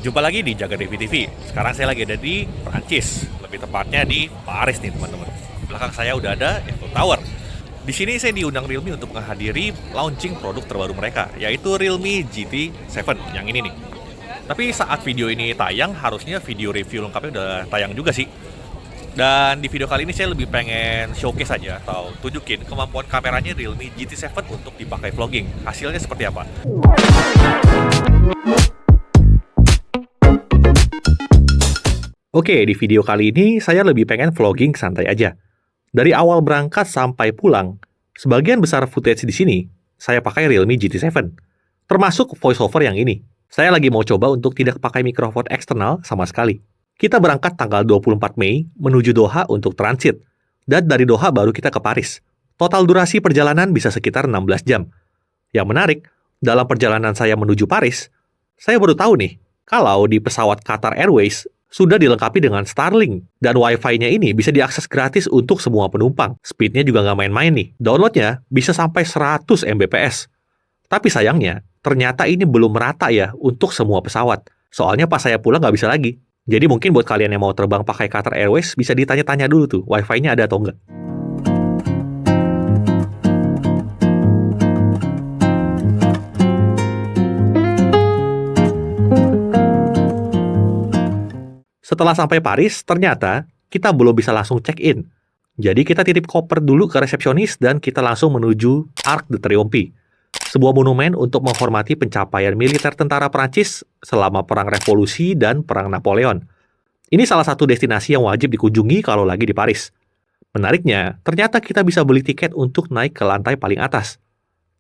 Jumpa lagi di Jaga Devi TV. Sekarang saya lagi ada di Prancis, lebih tepatnya di Paris nih teman-teman. Di belakang saya udah ada Eiffel Tower. Di sini saya diundang Realme untuk menghadiri launching produk terbaru mereka, yaitu Realme GT 7 yang ini nih. Tapi saat video ini tayang, harusnya video review lengkapnya udah tayang juga sih. Dan di video kali ini saya lebih pengen showcase aja atau tunjukin kemampuan kameranya Realme GT 7 untuk dipakai vlogging. Hasilnya seperti apa? Oke, di video kali ini saya lebih pengen vlogging santai aja. Dari awal berangkat sampai pulang, sebagian besar footage di sini saya pakai Realme GT 7, termasuk voiceover yang ini. Saya lagi mau coba untuk tidak pakai mikrofon eksternal sama sekali. Kita berangkat tanggal 24 Mei menuju Doha untuk transit, dan dari Doha baru kita ke Paris. Total durasi perjalanan bisa sekitar 16 jam. Yang menarik, dalam perjalanan saya menuju Paris, saya baru tahu nih, kalau di pesawat Qatar Airways sudah dilengkapi dengan Starlink, dan Wi-Fi-nya ini bisa diakses gratis untuk semua penumpang. Speednya juga nggak main-main nih. Downloadnya bisa sampai 100 Mbps. Tapi sayangnya, ternyata ini belum merata ya untuk semua pesawat. Soalnya pas saya pulang nggak bisa lagi. Jadi mungkin buat kalian yang mau terbang pakai Qatar Airways, bisa ditanya-tanya dulu tuh, Wi-Fi-nya ada atau nggak. Setelah sampai Paris, ternyata kita belum bisa langsung check-in. Jadi kita titip koper dulu ke resepsionis dan kita langsung menuju Arc de Triomphe, sebuah monumen untuk menghormati pencapaian militer tentara Prancis selama Perang Revolusi dan Perang Napoleon. Ini salah satu destinasi yang wajib dikunjungi kalau lagi di Paris. Menariknya, ternyata kita bisa beli tiket untuk naik ke lantai paling atas.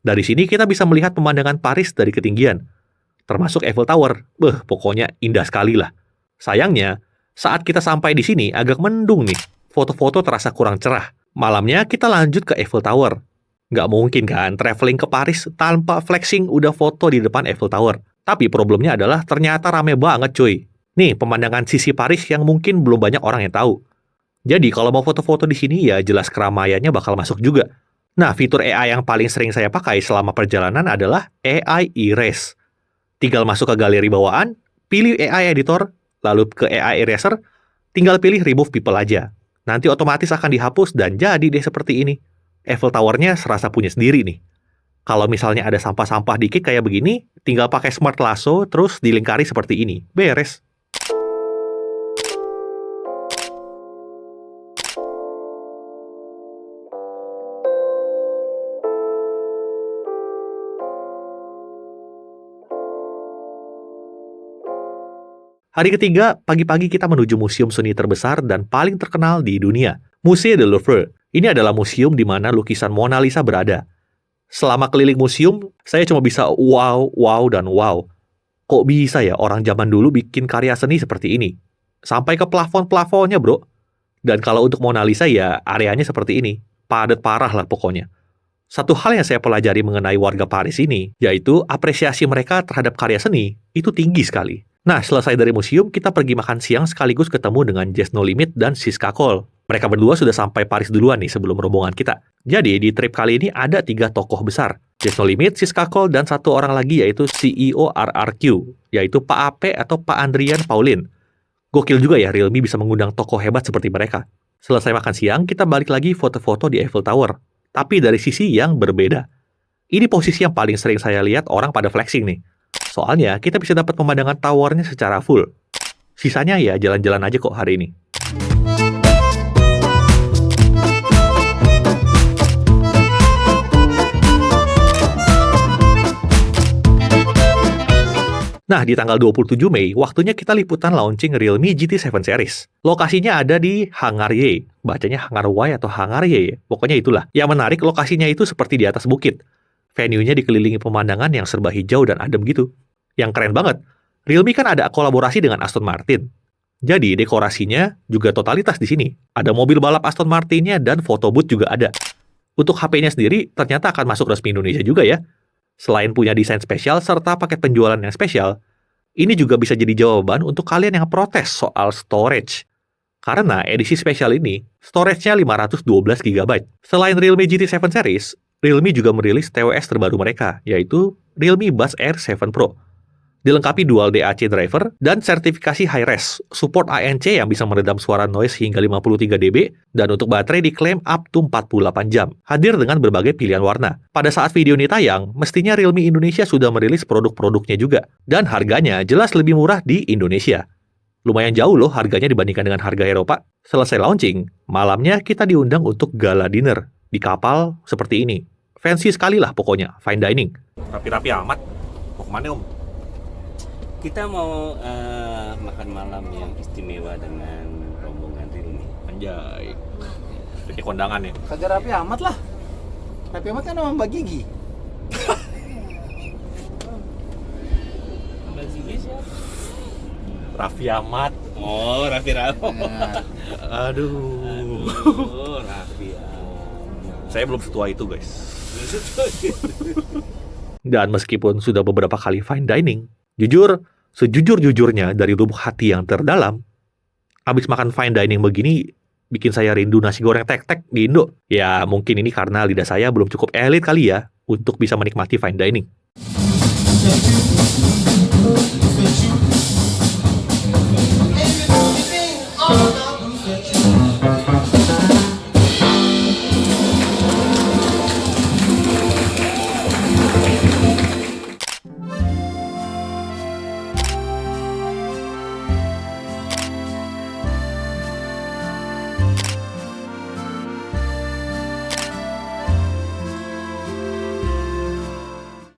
Dari sini kita bisa melihat pemandangan Paris dari ketinggian, termasuk Eiffel Tower. Pokoknya indah sekali lah. Sayangnya, saat kita sampai di sini agak mendung nih. Foto-foto terasa kurang cerah. Malamnya kita lanjut ke Eiffel Tower. Nggak mungkin kan traveling ke Paris tanpa flexing udah foto di depan Eiffel Tower. Tapi problemnya adalah ternyata rame banget cuy. Nih pemandangan sisi Paris yang mungkin belum banyak orang yang tahu. Jadi kalau mau foto-foto di sini ya jelas keramaiannya bakal masuk juga. Nah fitur AI yang paling sering saya pakai selama perjalanan adalah AI Erase. Tinggal masuk ke galeri bawaan, pilih AI Editor, lalu ke AI Eraser, tinggal pilih Remove People aja. Nanti otomatis akan dihapus dan jadi deh seperti ini. Eiffel Tower-nya serasa punya sendiri nih. Kalau misalnya ada sampah-sampah dikit kayak begini, tinggal pakai Smart Lasso terus dilingkari seperti ini. Beres. Hari ketiga, pagi-pagi kita menuju museum seni terbesar dan paling terkenal di dunia, Musée du Louvre. Ini adalah museum di mana lukisan Mona Lisa berada. Selama keliling museum, saya cuma bisa wow, wow, dan wow. Kok bisa ya orang zaman dulu bikin karya seni seperti ini? Sampai ke plafon-plafonnya, bro. Dan kalau untuk Mona Lisa ya areanya seperti ini. Padat parah lah pokoknya. Satu hal yang saya pelajari mengenai warga Paris ini, yaitu apresiasi mereka terhadap karya seni, itu tinggi sekali. Nah, selesai dari museum, kita pergi makan siang sekaligus ketemu dengan Jazz No Limit dan Siska Cole. Mereka berdua sudah sampai Paris duluan nih sebelum rombongan kita. Jadi, di trip kali ini ada 3 tokoh besar. Jazz No Limit, Siska Cole, dan satu orang lagi yaitu CEO RRQ, yaitu Pak Ape atau Pak Andrian Paulin. Gokil juga ya Realme bisa mengundang tokoh hebat seperti mereka. Selesai makan siang, kita balik lagi foto-foto di Eiffel Tower. Tapi dari sisi yang berbeda. Ini posisi yang paling sering saya lihat orang pada flexing nih. Soalnya kita bisa dapat pemandangan towernya secara full. Sisanya ya jalan-jalan aja kok hari ini. Nah, di tanggal 27 Mei, waktunya kita liputan launching Realme GT 7 Series. Lokasinya ada di Hangar Y. Bacanya Hangar Y atau Hangar Y, pokoknya itulah. Yang menarik, lokasinya itu seperti di atas bukit. Venue-nya dikelilingi pemandangan yang serba hijau dan adem gitu. Yang keren banget, Realme kan ada kolaborasi dengan Aston Martin. Jadi, dekorasinya juga totalitas di sini. Ada mobil balap Aston Martin-nya dan photo booth juga ada. Untuk HP-nya sendiri, ternyata akan masuk resmi Indonesia juga ya. Selain punya desain spesial serta paket penjualan yang spesial, ini juga bisa jadi jawaban untuk kalian yang protes soal storage. Karena edisi spesial ini, storage-nya 512 GB. Selain Realme GT 7 Series, Realme juga merilis TWS terbaru mereka, yaitu Realme Buds Air 7 Pro. Dilengkapi dual DAC driver dan sertifikasi high-res, support ANC yang bisa meredam suara noise hingga 53 dB, dan untuk baterai diklaim up to 48 jam. Hadir dengan berbagai pilihan warna. Pada saat video ini tayang, mestinya Realme Indonesia sudah merilis produk-produknya juga. Dan harganya jelas lebih murah di Indonesia. Lumayan jauh loh harganya dibandingkan dengan harga Eropa. Selesai launching, malamnya kita diundang untuk gala dinner. Di kapal seperti ini. Fancy sekali lah pokoknya, fine dining. Rapi-rapi amat. Mau kemana om? Kita mau makan malam yang istimewa dengan rombongan Realme. Anjay. Jadi kondangan ya? Kagak rapi amat lah. Rapi amat kan sama Mbak Gigi. Mbak Gigi siapa? Raffi Ahmad. Oh, Raffi Ahmad. Aduh. Oh, Raffi Ahmad. Saya belum setua itu guys. Dan meskipun sudah beberapa kali fine dining, jujur, sejujur-jujurnya dari lubuk hati yang terdalam, habis makan fine dining begini, bikin saya rindu nasi goreng tek-tek di Indo. Ya, mungkin ini karena lidah saya belum cukup elit kali ya, untuk bisa menikmati fine dining.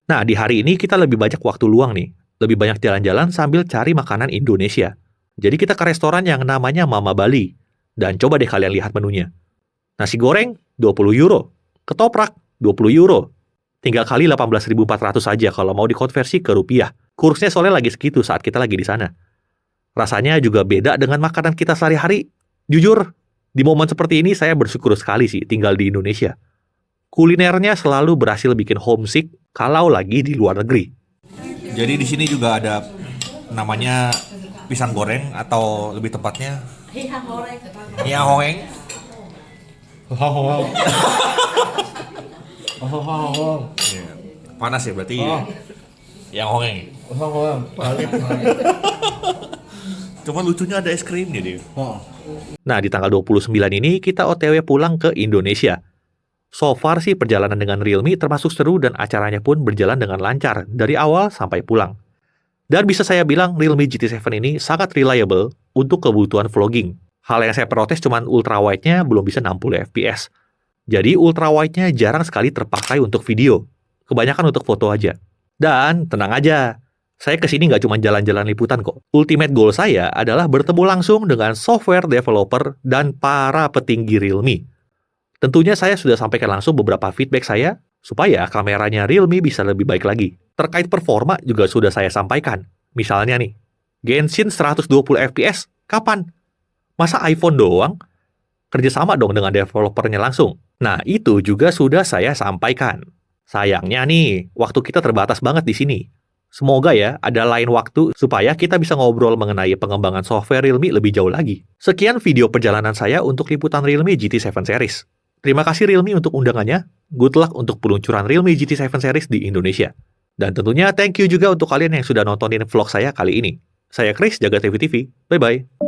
Nah, di hari ini kita lebih banyak waktu luang nih. Lebih banyak jalan-jalan sambil cari makanan Indonesia. Jadi kita ke restoran yang namanya Mama Bali. Dan coba deh kalian lihat menunya. Nasi goreng, 20 euro. Ketoprak, 20 euro. Tinggal kali 18.400 saja kalau mau dikonversi ke rupiah. Kursnya soalnya lagi segitu saat kita lagi di sana. Rasanya juga beda dengan makanan kita sehari-hari. Jujur, di momen seperti ini saya bersyukur sekali sih tinggal di Indonesia. Kulinernya selalu berhasil bikin homesick kalau lagi di luar negeri. Jadi di sini juga ada namanya pisang goreng atau lebih tepatnya hiang horeng. Hiang horeng. Panas ya berarti. Hiang horeng. Cuma lucunya ada es krimnya dia. Nah, di tanggal 29 ini kita OTW pulang ke Indonesia. So far sih perjalanan dengan Realme termasuk seru dan acaranya pun berjalan dengan lancar dari awal sampai pulang. Dan bisa saya bilang Realme GT7 ini sangat reliable untuk kebutuhan vlogging. Hal yang saya protes cuman ultrawide-nya belum bisa 60 fps. Jadi ultrawide-nya jarang sekali terpakai untuk video. Kebanyakan untuk foto aja. Dan tenang aja, saya kesini nggak cuma jalan-jalan liputan kok. Ultimate goal saya adalah bertemu langsung dengan software developer dan para petinggi Realme. Tentunya saya sudah sampaikan langsung beberapa feedback saya, supaya kameranya Realme bisa lebih baik lagi. Terkait performa juga sudah saya sampaikan. Misalnya nih, Genshin 120 fps, kapan? Masa iPhone doang? Kerjasama dong dengan developernya langsung. Nah, itu juga sudah saya sampaikan. Sayangnya nih, waktu kita terbatas banget di sini. Semoga ya, ada lain waktu supaya kita bisa ngobrol mengenai pengembangan software Realme lebih jauh lagi. Sekian video perjalanan saya untuk liputan Realme GT7 Series. Terima kasih Realme untuk undangannya. Good luck untuk peluncuran Realme GT7 Series di Indonesia. Dan tentunya thank you juga untuk kalian yang sudah nontonin vlog saya kali ini. Saya Chris, jaga TV TV. Bye-bye.